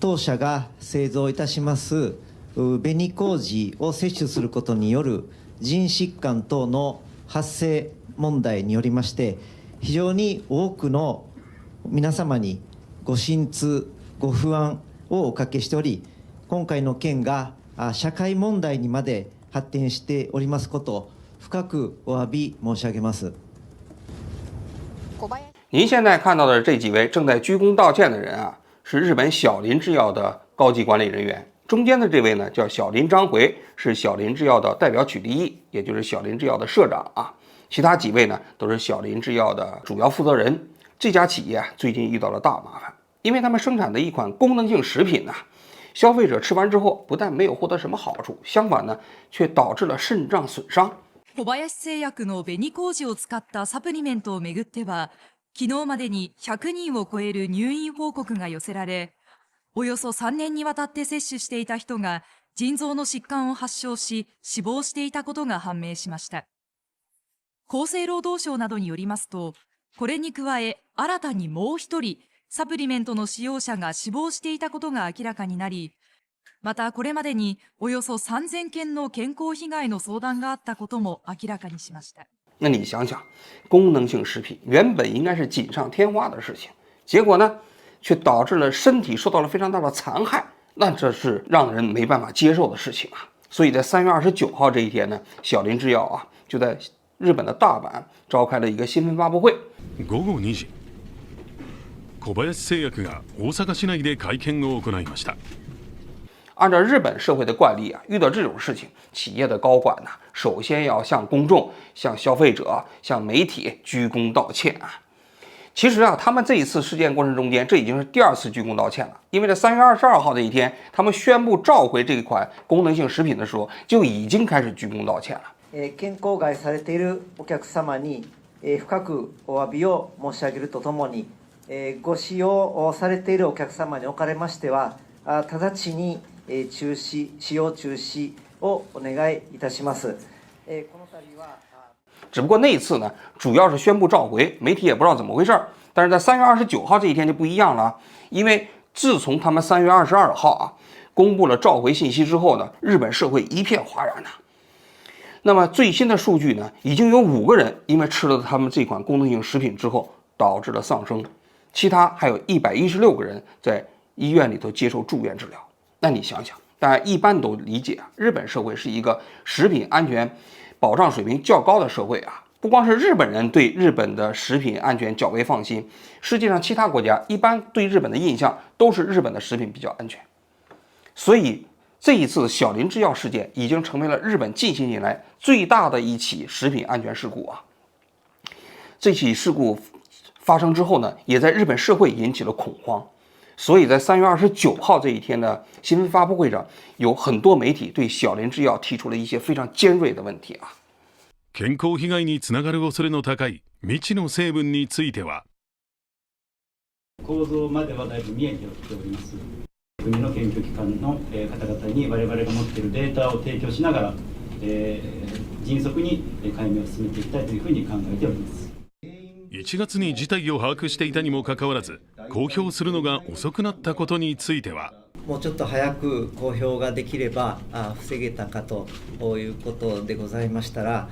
当社が製造いたします紅麹を摂取することによる腎疾患等の発生問題によりまして、非常に多くの皆様にご心痛、ご不安をおかけしており、今回の件が社会問題にまで発展しておりますことを深くお詫び申し上げます。您现在看到的这几位正在鞠躬道歉的人啊，是日本小林制药的高级管理人员。中间的这位呢叫小林章回，是小林制药的代表取缔役，也就是小林制药的社长啊。其他几位呢都是小林制药的主要负责人。这家企业啊最近遇到了大麻烦，因为他们生产的一款功能性食品消费者吃完之后不但没有获得什么好处，相反呢却导致了肾脏损伤。小林製薬の紅麹を使ったサプリメントをめぐっては、昨日までに100人を超える入院報告が寄せられ、およそ3年にわたって摂取していた人が腎臓の疾患を発症し死亡していたことが判明しました。厚生労働省などによりますと、これに加え新たにもう一人サプリメントの使用者が死亡していたことが明らかになり、またこれまでにおよそ3000件の健康被害の相談があったことも明らかにしました。那你想想，功能性食品原本应该是锦上添花的事情，结果呢却导致了身体受到了非常大的残害，那这是让人没办法接受的事情啊。所以在3月29号这一天呢，小林制药啊就在日本的大阪召开了一个新闻发布会。午後2時、小林製薬が大阪市内で会見を行いました。按照日本社会的惯例啊，遇到这种事情，企业的高管首先要向公众、向消费者、向媒体鞠躬道歉啊。其实啊，他们这一次事件过程中间，这已经是第2次鞠躬道歉了。因为在3月22号这一天，他们宣布召回这一款功能性食品的时候，就已经开始鞠躬道歉了。健康害されているお客様に深くお詫びを申し上げるとともに、ご使用されているお客様におかれましては、直ちに使用中止をお願いいたします。只不过那一次呢，主要是宣布召回，媒体也不知道怎么回事。但是在3月29号这一天就不一样了，因为自从他们3月22号公布了召回信息之后呢，日本社会一片哗然那么最新的数据呢，已经有5个人因为吃了他们这款功能性食品之后导致了丧生，其他还有116个人在医院里头接受住院治疗。那你想想，大家一般都理解日本社会是一个食品安全保障水平较高的社会不光是日本人对日本的食品安全较为放心，实际上其他国家一般对日本的印象都是日本的食品比较安全。所以这一次小林制药事件已经成为了日本近些年来最大的一起食品安全事故这起事故发生之后呢，也在日本社会引起了恐慌。所以在3月29号这一天的新闻发布会上，有很多媒体对小林制药提出了一些非常尖锐的问题健康被害につながる恐れの高い未知の成分については、構造まではだいぶ見えております。国の研究機関の方々に我々が持っているデータを提供しながら、迅速に解明を進めていきたいというふうに考えております。1月に事態を把握していたにもかかわらず、公表するのが遅くなったことについては、もうちょっと早く公表ができれば防げたかということでございましたら、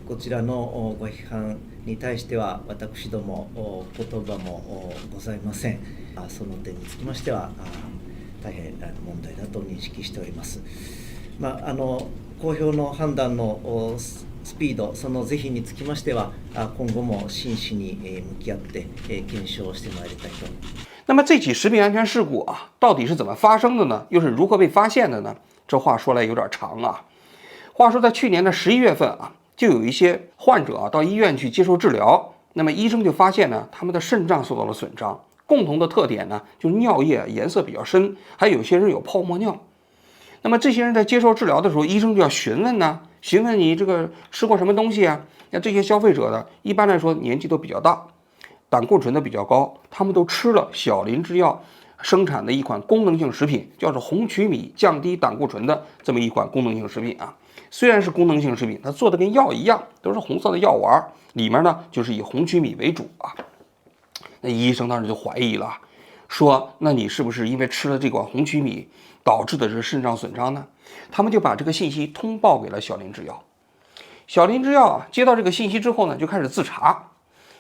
こちらのご批判に対しては私ども言葉もございません。その点につきましては大変問題だと認識しております。公表の判断のスピード、その是非につきましては今後も真摯に向き合って検証してまいりたいと。那么这起食品安全事故到底是怎么发生的呢？又是如何被发现的呢？这话说来有点长话说在去年的11月份就有一些患者到医院去接受治疗，那么医生就发现呢，他们的肾脏受到了损伤，共同的特点呢就是尿液颜色比较深，还有些人有泡沫尿。那么这些人在接受治疗的时候，医生就要询问你这个吃过什么东西那这些消费者呢，一般来说年纪都比较大，胆固醇都比较高，他们都吃了小林制药生产的一款功能性食品，叫做红曲米降低胆固醇的这么一款功能性食品虽然是功能性食品，它做的跟药一样，都是红色的药丸，里面呢就是以红曲米为主那医生当时就怀疑了，说那你是不是因为吃了这款红曲米导致的是肾脏损伤呢？他们就把这个信息通报给了小林制药。小林制药啊，接到这个信息之后呢，就开始自查，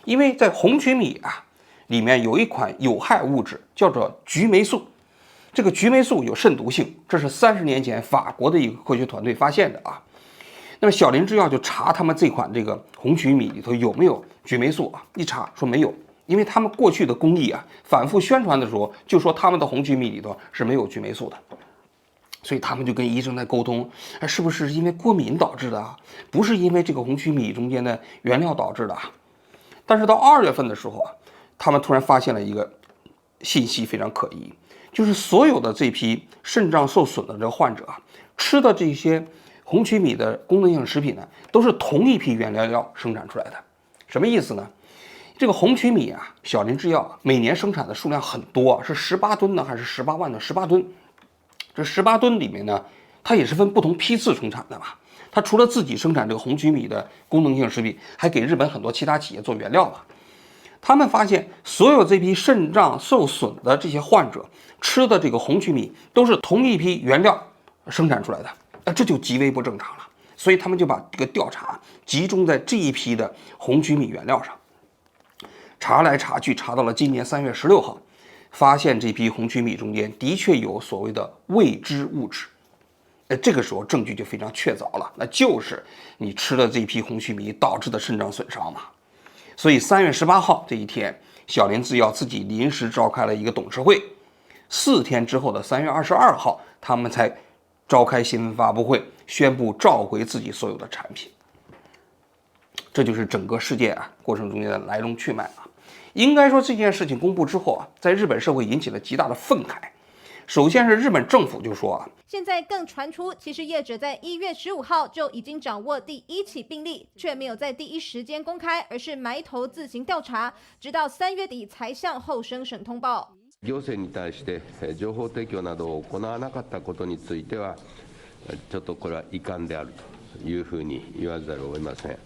因为在红曲米啊里面有一款有害物质叫做菊霉素，这个菊霉素有肾毒性，这是30年前法国的一个科学团队发现的啊。那么小林制药就查他们这款这个红曲米里头有没有菊霉素啊，一查说没有，因为他们过去的工艺啊，反复宣传的时候就说他们的红曲米里头是没有菊霉素的，所以他们就跟医生在沟通，是不是因为过敏导致的啊？不是因为这个红曲米中间的原料导致的啊。但是到2月份的时候啊，他们突然发现了一个信息非常可疑，就是所有的这批肾脏受损的这个患者啊，吃的这些红曲米的功能性食品呢，都是同一批原料药生产出来的。什么意思呢？这个红曲米啊，小林制药每年生产的数量很多，是18吨呢，还是18万呢？18吨。这18吨里面呢，它也是分不同批次生产的嘛。它除了自己生产这个红曲米的功能性食品，还给日本很多其他企业做原料嘛。他们发现，所有这批肾脏受损的这些患者吃的这个红曲米都是同一批原料生产出来的。这就极为不正常了，所以他们就把这个调查集中在这一批的红曲米原料上，查来查去，查到了今年3月16号，发现这批红曲米中间的确有所谓的未知物质。这个时候证据就非常确凿了，那就是你吃了这批红曲米导致的肾脏损伤嘛。所以3月18号这一天，小林制药自己临时召开了一个董事会，4天之后的3月22号，他们才召开新闻发布会，宣布召回自己所有的产品。这就是整个事件啊过程中间的来龙去脉啊。应该说这件事情公布之后啊，在日本社会引起了极大的愤慨。首先是日本政府就说啊，现在更传出，其实业者在1月15号就已经掌握第1起病例，却没有在第一时间公开，而是埋头自行调查，直到3月底才向后生省通报。行政に対して情報提供などを行わなかったことについては、ちょっとこれは遺憾であるというふうに言わざるを得ません。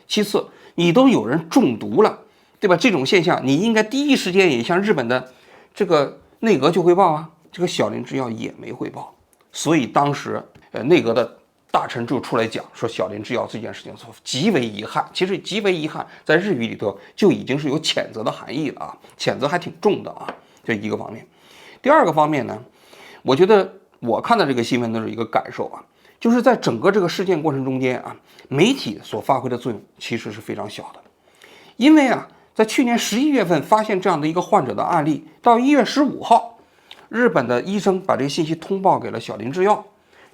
其次，你都有人中毒了，对吧？这种现象，你应该第一时间也向日本的这个内阁去汇报啊。这个小林制药也没汇报，所以当时内阁的大臣就出来讲说，小林制药这件事情极为遗憾。其实极为遗憾在日语里头就已经是有谴责的含义了啊，谴责还挺重的啊。这一个方面。第二个方面呢，我觉得我看到这个新闻的一个感受啊，就是在整个这个事件过程中间啊，媒体所发挥的作用其实是非常小的。因为啊，在去年11月份发现这样的一个患者的案例，到1月15号，日本的医生把这个信息通报给了小林制药。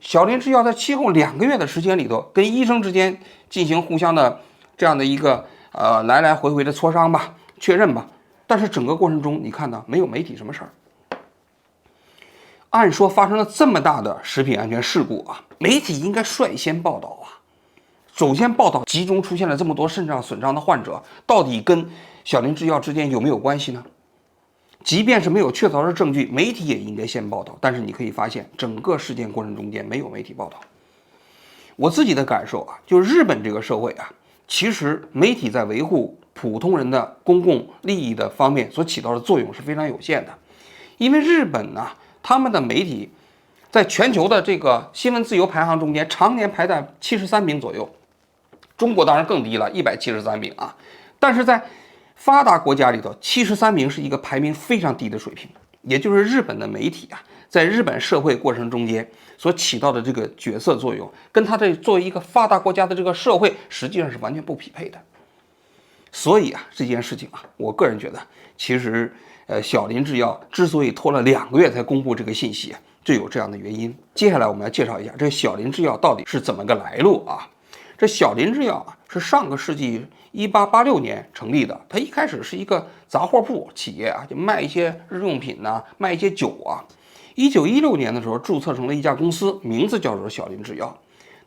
小林制药在其后2个月的时间里头，跟医生之间进行互相的这样的一个来来回回的磋商吧，确认吧。但是整个过程中，你看到没有媒体什么事儿。按说发生了这么大的食品安全事故啊，媒体应该率先报道啊。首先报道集中出现了这么多肾脏损伤的患者，到底跟小林制药之间有没有关系呢？即便是没有确凿的证据，媒体也应该先报道。但是你可以发现，整个事件过程中间没有媒体报道。我自己的感受啊，就是日本这个社会啊，其实媒体在维护普通人的公共利益的方面所起到的作用是非常有限的。因为日本呢，他们的媒体在全球的这个新闻自由排行中间常年排在73名左右，中国当然更低了，173名啊。但是在发达国家里头，73名是一个排名非常低的水平，也就是日本的媒体啊，在日本社会过程中间所起到的这个角色作用，跟它的作为一个发达国家的这个社会实际上是完全不匹配的。所以啊，这件事情啊，我个人觉得，其实小林制药之所以拖了2个月才公布这个信息啊，就有这样的原因。接下来我们要介绍一下这个小林制药到底是怎么个来路啊。这小林制药啊，是上个世纪1886年成立的。它一开始是一个杂货铺企业啊，就卖一些日用品呐，卖一些酒啊。1916年的时候注册成了一家公司，名字叫做小林制药。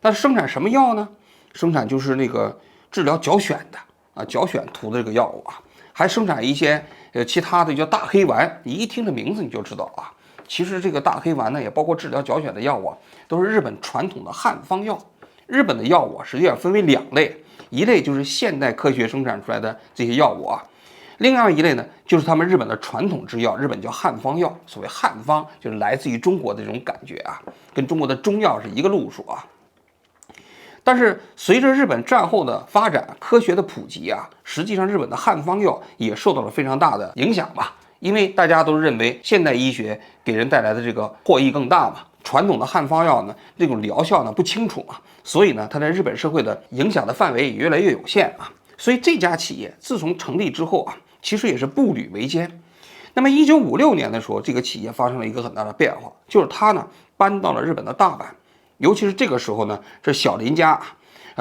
那生产什么药呢？生产就是那个治疗脚癣的啊，脚癣涂的这个药物啊，还生产一些其他的叫大黑丸。你一听这名字你就知道啊，其实这个大黑丸呢，也包括治疗脚癣的药物啊，都是日本传统的汉方药。日本的药物实际上分为2类，一类就是现代科学生产出来的这些药物啊，另外一类呢，就是他们日本的传统制药，日本叫汉方药。所谓汉方，就是来自于中国的这种感觉啊，跟中国的中药是一个路数啊。但是随着日本战后的发展，科学的普及啊，实际上日本的汉方药也受到了非常大的影响吧。因为大家都认为现代医学给人带来的这个获益更大嘛，传统的汉方药呢，这种疗效呢不清楚嘛，所以呢，它在日本社会的影响的范围也越来越有限啊。所以这家企业自从成立之后啊，其实也是步履维艰。那么1956年的时候，这个企业发生了一个很大的变化，就是它呢搬到了日本的大阪，尤其是这个时候呢，这小林家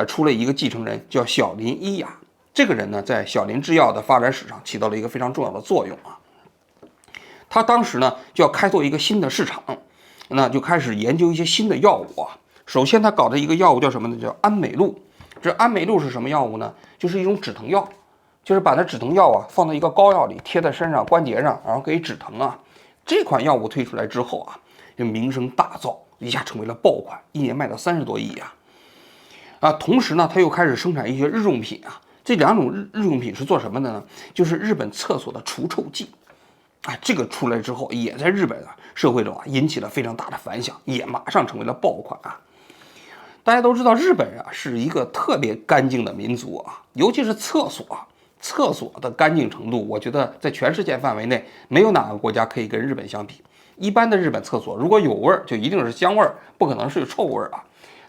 出了一个继承人，叫小林一雅。这个人呢，在小林制药的发展史上起到了一个非常重要的作用啊。他当时呢就要开拓一个新的市场，那就开始研究一些新的药物啊。首先他搞的一个药物叫什么呢？叫安美露。这安美露是什么药物呢？就是一种止疼药，就是把那止疼药啊放到一个膏药里，贴在身上关节上，然后可以止疼啊。这款药物推出来之后啊，就名声大噪，一下成为了爆款，一年卖到30多亿啊。同时呢，他又开始生产一些日用品啊。这两种日用品是做什么的呢？就是日本厕所的除臭剂。这个出来之后，也在日本社会中引起了非常大的反响，也马上成为了爆款啊。大家都知道，日本人是一个特别干净的民族啊，尤其是厕所的干净程度，我觉得在全世界范围内没有哪个国家可以跟日本相比。一般的日本厕所如果有味儿，就一定是香味儿，不可能是臭味儿啊。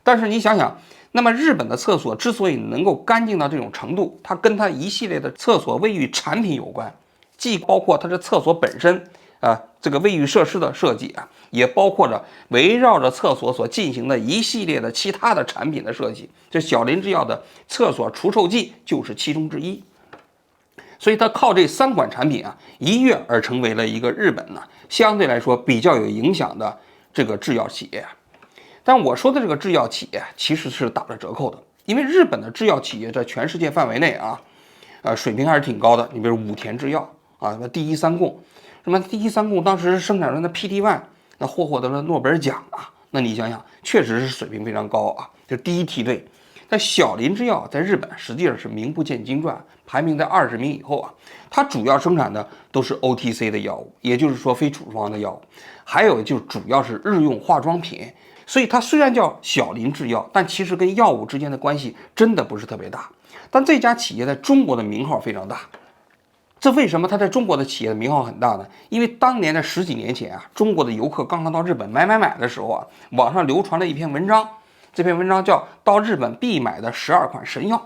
但是你想想，那么日本的厕所之所以能够干净到这种程度，它跟它一系列的厕所卫浴产品有关，既包括它的厕所本身这个卫浴设施的设计啊，也包括着围绕着厕所所进行的一系列的其他的产品的设计。这小林制药的厕所除臭剂就是其中之一。所以它靠这3款产品啊，一跃而成为了一个日本呢相对来说比较有影响的这个制药企业。但我说的这个制药企业其实是打了折扣的，因为日本的制药企业在全世界范围内水平还是挺高的。你比如武田制药第一三共，什么第一三共当时生产出的 PD-1， 那获得了诺贝尔奖啊。那你想想，确实是水平非常高啊，这第一梯队。但小林制药在日本实际上是名不见经传，排名在20名以后啊。它主要生产的都是 OTC 的药物，也就是说非处方的药物，还有就是主要是日用化妆品。所以它虽然叫小林制药，但其实跟药物之间的关系真的不是特别大。但这家企业在中国的名号非常大。这为什么它在中国的企业的名号很大呢？因为当年在10几年前中国的游客刚刚到日本买的时候网上流传了一篇文章，这篇文章叫《到日本必买的12款神药》。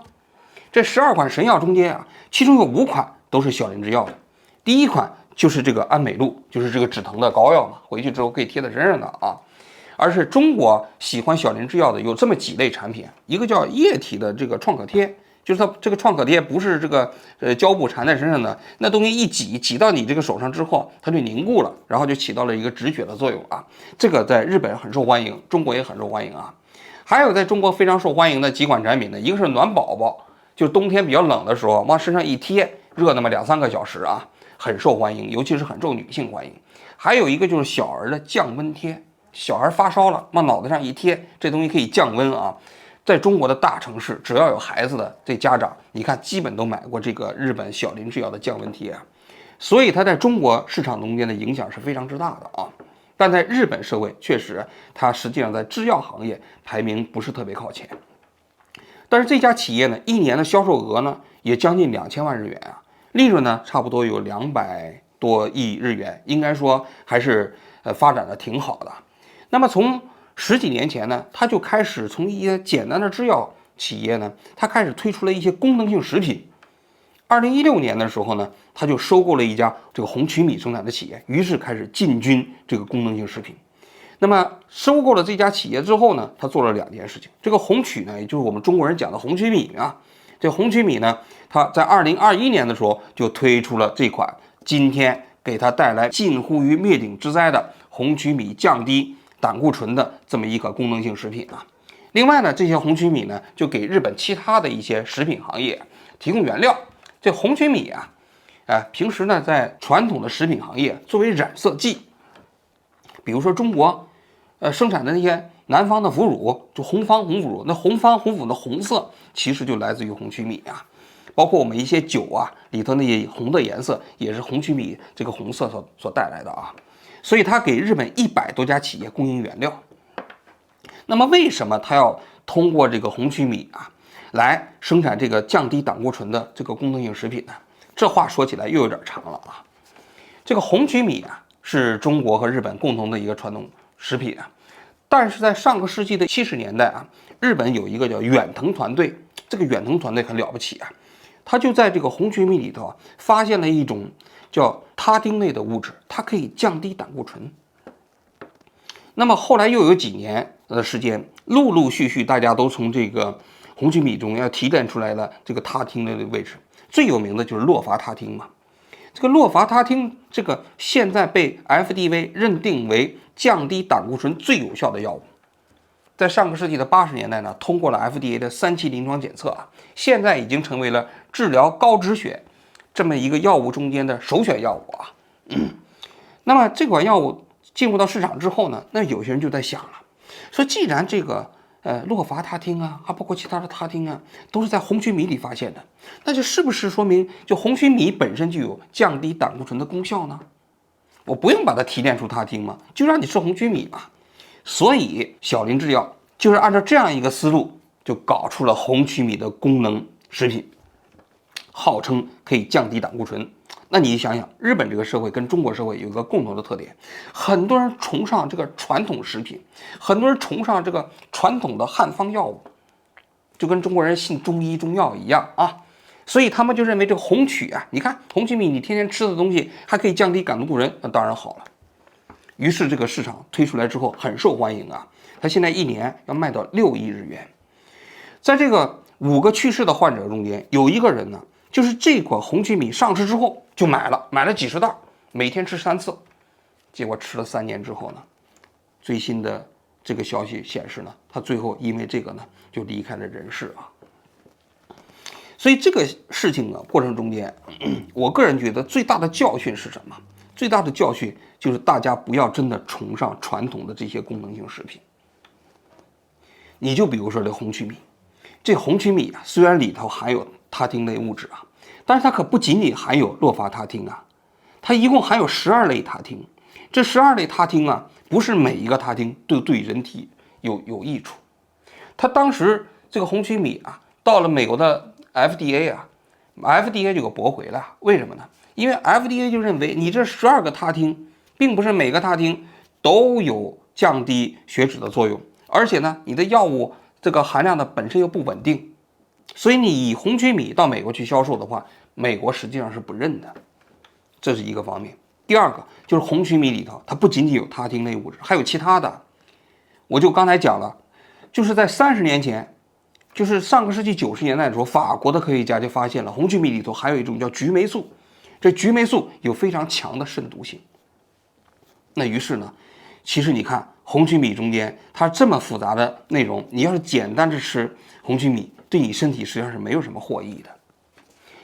这12款神药中间其中有5款都是小林制药的。第一款就是这个安美露，就是这个止疼的膏药嘛，回去之后可以贴在身上的啊。而是中国喜欢小林制药的有这么几类产品，一个叫液体的这个创可贴，就是它这个创可贴不是这个胶布缠在身上的，那东西一挤到你这个手上之后，它就凝固了，然后就起到了一个止血的作用啊。这个在日本很受欢迎，中国也很受欢迎啊。还有在中国非常受欢迎的几款产品呢，一个是暖宝宝，就是冬天比较冷的时候往身上一贴，热那么2-3个小时啊，很受欢迎，尤其是很受女性欢迎。还有一个就是小儿的降温贴。小孩发烧了，往脑袋上一贴，这东西可以降温啊。在中国的大城市，只要有孩子的这家长，你看基本都买过这个日本小林制药的降温贴啊。所以它在中国市场中间的影响是非常之大的啊。但在日本社会，确实它实际上在制药行业排名不是特别靠前。但是这家企业呢，一年的销售额呢也将近2000万日元啊，利润呢差不多有200多亿日元，应该说还是发展的挺好的。那么从10几年前呢，他就开始从一些简单的制药企业呢，他开始推出了一些功能性食品。2016年的时候呢，他就收购了一家这个红曲米生产的企业，于是开始进军这个功能性食品。那么收购了这家企业之后呢，他做了2件事情。这个红曲呢，也就是我们中国人讲的红曲米啊。这红曲米呢，他在2021年的时候就推出了这款今天给他带来近乎于灭顶之灾的红曲米降低胆固醇的这么一个功能性食品啊。另外呢，这些红曲米呢，就给日本其他的一些食品行业提供原料。这红曲米平时呢，在传统的食品行业作为染色剂，比如说中国生产的那些南方的腐乳，就红方红腐乳，那红方红腐的红色其实就来自于红曲米啊。包括我们一些酒啊里头那些红的颜色，也是红曲米这个红色所带来的啊。所以它给日本100多家企业供应原料。那么为什么它要通过这个红曲米啊来生产这个降低胆固醇的这个功能性食品呢？这话说起来又有点长了啊。这个红曲米啊是中国和日本共同的一个传统食品啊，但是在上个世纪的70年代啊，日本有一个叫远藤团队，这个远藤团队很了不起啊，他就在这个红曲米里头发现了一种叫他汀类的物质，它可以降低胆固醇。那么后来又有几年的时间，陆陆续续大家都从这个红曲米中要提炼出来了这个他汀类的位置，最有名的就是洛伐他汀嘛。这个洛伐他汀这个现在被 FDA 认定为降低胆固醇最有效的药物，在上个世纪的80年代呢，通过了 FDA 的3期临床检测啊，现在已经成为了治疗高脂血这么一个药物中间的首选药物啊。那么这款药物进入到市场之后呢，那有些人就在想了，说既然这个洛伐他汀啊，还包括其他的他汀啊，都是在红曲米里发现的，那就是不是说明就红曲米本身就有降低胆固醇的功效呢？我不用把它提炼出他汀嘛，就让你吃红曲米嘛。所以小林制药就是按照这样一个思路，就搞出了红曲米的功能食品，号称可以降低胆固醇。那你想想，日本这个社会跟中国社会有一个共同的特点，很多人崇尚这个传统食品，很多人崇尚这个传统的汉方药物，就跟中国人信中医中药一样啊。所以他们就认为这个红曲啊，你看红曲米你天天吃的东西还可以降低胆固醇，那当然好了。于是这个市场推出来之后很受欢迎啊，它现在1年要卖到6亿日元。在这个5个去世的患者中间，有一个人呢，就是这款红曲米上市之后就买了几十袋，每天吃3次，结果吃了3年之后呢，最新的这个消息显示呢，他最后因为这个呢就离开了人世啊。所以这个事情呢过程中间，我个人觉得最大的教训是什么？最大的教训就是大家不要真的崇尚传统的这些功能性食品。你就比如说这红曲米，这红曲米啊，虽然里头含有他汀类物质啊，但是它可不仅仅含有洛伐他汀啊，它一共含有12类他汀。这12类他汀啊，不是每一个他汀都对人体有益处。它当时这个红曲米啊，到了美国的 FDA 啊 ，FDA 就给驳回了。为什么呢？因为 FDA 就认为你这12个他汀，并不是每个他汀都有降低血脂的作用，而且呢，你的药物这个含量的本身又不稳定，所以你以红曲米到美国去销售的话，美国实际上是不认的，这是一个方面。第二个就是红曲米里头，它不仅仅有他汀类物质，还有其他的。我就刚才讲了，就是在30年前，就是上个世纪90年代的时候，法国的科学家就发现了红曲米里头还有一种叫菊霉素，这菊霉素有非常强的肾毒性。那于是呢，其实你看红曲米中间它这么复杂的内容，你要是简单的吃红曲米，对你身体实际上是没有什么获益的。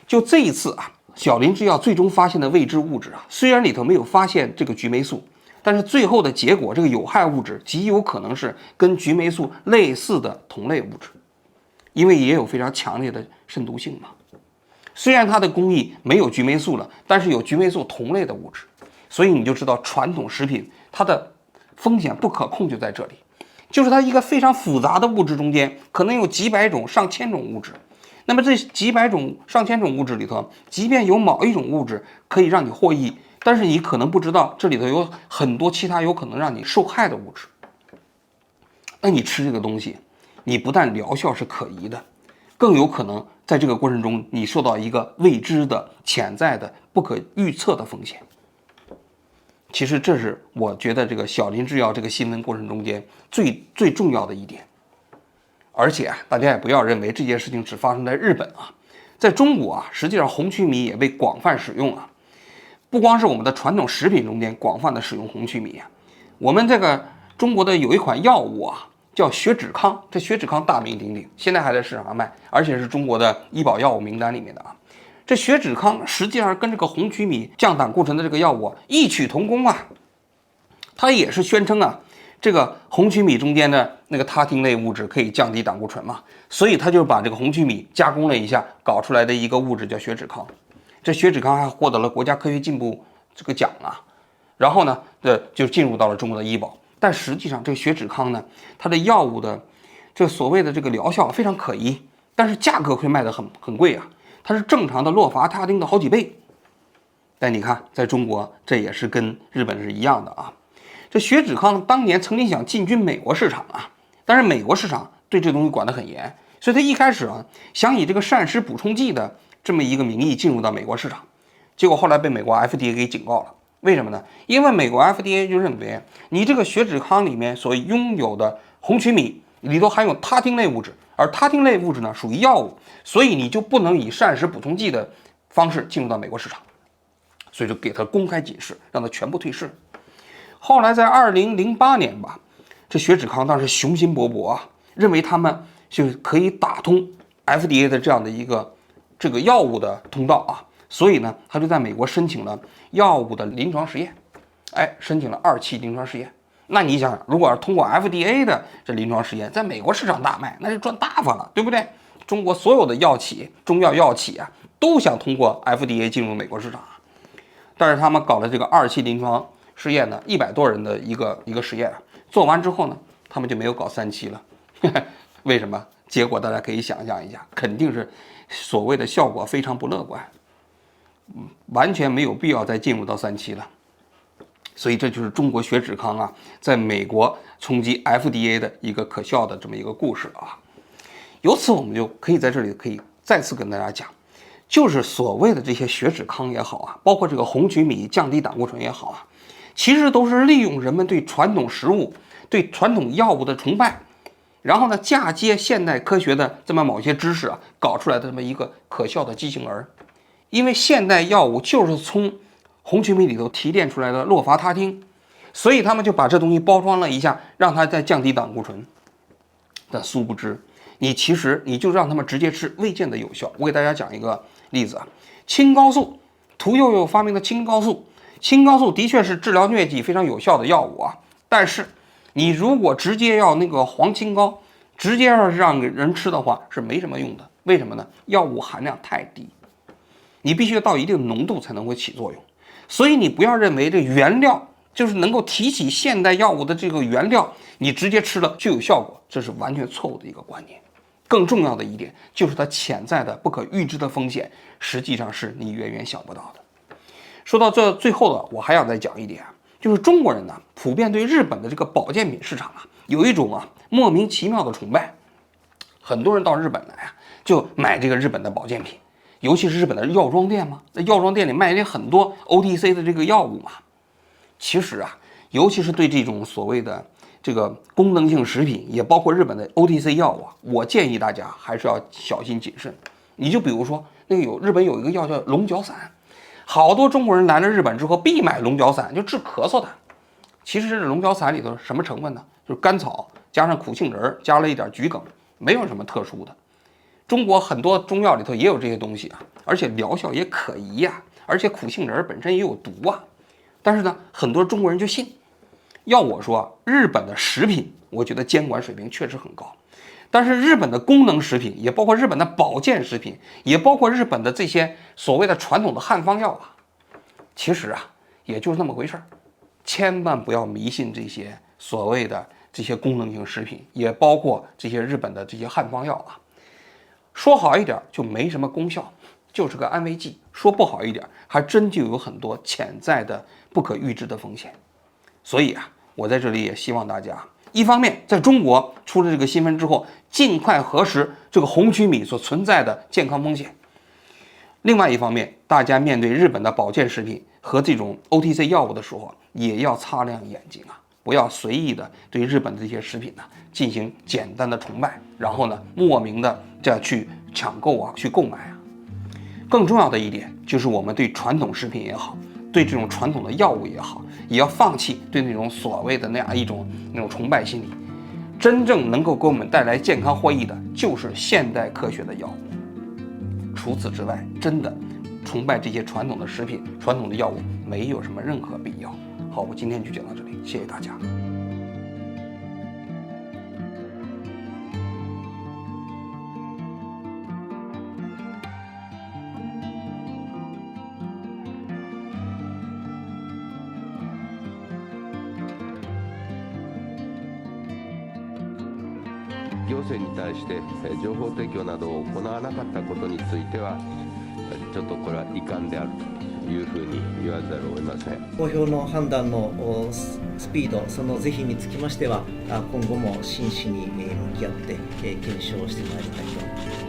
就这一次啊，小林制药最终发现的未知物质啊，虽然里头没有发现这个菊霉素，但是最后的结果，这个有害物质极有可能是跟菊霉素类似的同类物质，因为也有非常强烈的肾毒性嘛。虽然它的工艺没有菊霉素了，但是有菊霉素同类的物质，所以你就知道传统食品它的风险不可控就在这里，就是它一个非常复杂的物质中间可能有几百种上千种物质，那么这几百种上千种物质里头，即便有某一种物质可以让你获益，但是你可能不知道这里头有很多其他有可能让你受害的物质。那你吃这个东西，你不但疗效是可疑的，更有可能在这个过程中你受到一个未知的潜在的不可预测的风险。其实这是我觉得这个小林制药这个新闻过程中间最重要的一点。而且啊，大家也不要认为这件事情只发生在日本啊，在中国啊，实际上红曲米也被广泛使用啊。不光是我们的传统食品中间广泛的使用红曲米啊，我们这个中国的有一款药物啊，叫血脂康，这血脂康大名鼎鼎，现在还在市场上卖，而且是中国的医保药物名单里面的啊。这血脂康实际上跟这个红曲米降胆固醇的这个药物异曲同工啊，它也是宣称啊，这个红曲米中间的那个他汀类物质可以降低胆固醇嘛，所以他就把这个红曲米加工了一下，搞出来的一个物质叫血脂康。这血脂康还获得了国家科学进步这个奖啊。然后呢，就进入到了中国的医保。但实际上，这个血脂康呢，它的药物的这所谓的这个疗效非常可疑，但是价格会卖得很贵啊，它是正常的洛伐他汀的好几倍。但你看，在中国这也是跟日本是一样的啊。这血脂康当年曾经想进军美国市场啊，但是美国市场对这东西管得很严，所以他一开始啊想以这个膳食补充剂的这么一个名义进入到美国市场，结果后来被美国 FDA 给警告了。为什么呢？因为美国 FDA 就认为你这个血脂康里面所拥有的红曲米里头含有他汀类物质，而他汀类物质呢属于药物，所以你就不能以膳食补充剂的方式进入到美国市场，所以就给他公开警示，让他全部退市。后来在2008年吧，这血脂康当时雄心勃勃啊，认为他们就是可以打通 FDA 的这样的一个这个药物的通道啊，所以呢，他就在美国申请了药物的临床实验，申请了2期临床实验。那你想想，如果要通过 FDA 的这临床实验，在美国市场大卖，那就赚大发了，对不对？中国所有的药企、中药药企啊，都想通过 FDA 进入美国市场啊。但是他们搞了这个2期临床实验呢，100多人的一个实验，做完之后呢，他们就没有搞3期了。为什么？结果大家可以想象一下，肯定是所谓的效果非常不乐观，完全没有必要再进入到3期了。所以这就是中国血脂康啊，在美国冲击 FDA 的一个可笑的这么一个故事啊。由此我们就可以在这里可以再次跟大家讲，就是所谓的这些血脂康也好啊，包括这个红曲米降低胆固醇也好啊，其实都是利用人们对传统食物、对传统药物的崇拜，然后呢嫁接现代科学的这么某些知识啊，搞出来的这么一个可笑的畸形儿。因为现代药物就是从红曲米里头提炼出来的洛伐他汀，所以他们就把这东西包装了一下，让它再降低胆固醇。但殊不知，其实你就让他们直接吃，未见得有效。我给大家讲一个例子啊，青蒿素，屠呦呦发明的青蒿素，青蒿素的确是治疗疟疾非常有效的药物啊。但是你如果直接要那个黄青蒿，直接要是让人吃的话，是没什么用的。为什么呢？药物含量太低，你必须要到一定浓度才能会起作用。所以你不要认为这原料就是能够提起现代药物的这个原料，你直接吃了就有效果，这是完全错误的一个观念。更重要的一点就是它潜在的不可预知的风险，实际上是你远远想不到的。说到这最后的，我还想再讲一点，就是中国人呢普遍对日本的这个保健品市场啊有一种莫名其妙的崇拜，很多人到日本来啊就买这个日本的保健品。尤其是日本的药妆店嘛，在药妆店里卖了很多 OTC 的这个药物嘛。其实啊，尤其是对这种所谓的这个功能性食品，也包括日本的 OTC 药物啊，我建议大家还是要小心谨慎。你就比如说那个日本有一个药叫龙角散，好多中国人来了日本之后必买龙角散，就治咳嗽的。其实这龙角散里头什么成分呢？就是甘草加上苦杏仁，加了一点桔梗，没有什么特殊的。中国很多中药里头也有这些东西啊，而且疗效也可疑呀，而且苦杏仁本身也有毒啊。但是呢，很多中国人就信。要我说，日本的食品，我觉得监管水平确实很高，但是日本的功能食品，也包括日本的保健食品，也包括日本的这些所谓的传统的汉方药啊，其实啊，也就是那么回事儿。千万不要迷信这些所谓的这些功能性食品，也包括这些日本的这些汉方药啊。说好一点就没什么功效，就是个安慰剂；说不好一点，还真就有很多潜在的不可预知的风险。所以啊，我在这里也希望大家，一方面在中国出了这个新闻之后，尽快核实这个红曲米所存在的健康风险；另外一方面，大家面对日本的保健食品和这种 OTC 药物的时候，也要擦亮眼睛啊，不要随意的对日本的这些食品呢进行简单的崇拜，然后呢莫名的这样去抢购啊，去购买啊。更重要的一点就是我们对传统食品也好，对这种传统的药物也好，也要放弃对那种所谓的那样一种崇拜心理。真正能够给我们带来健康获益的，就是现代科学的药物。除此之外，真的崇拜这些传统的食品、传统的药物，没有什么任何必要。好，我今天就讲到这里，谢谢大家。行政に対して情報提供などを行わなかったことについては、ちょっとこれは遺憾であるというふうに言わざるを得ません。公表の判断のスピード、その是非につきましては、今後も真摯に向き合って検証してまいりたいと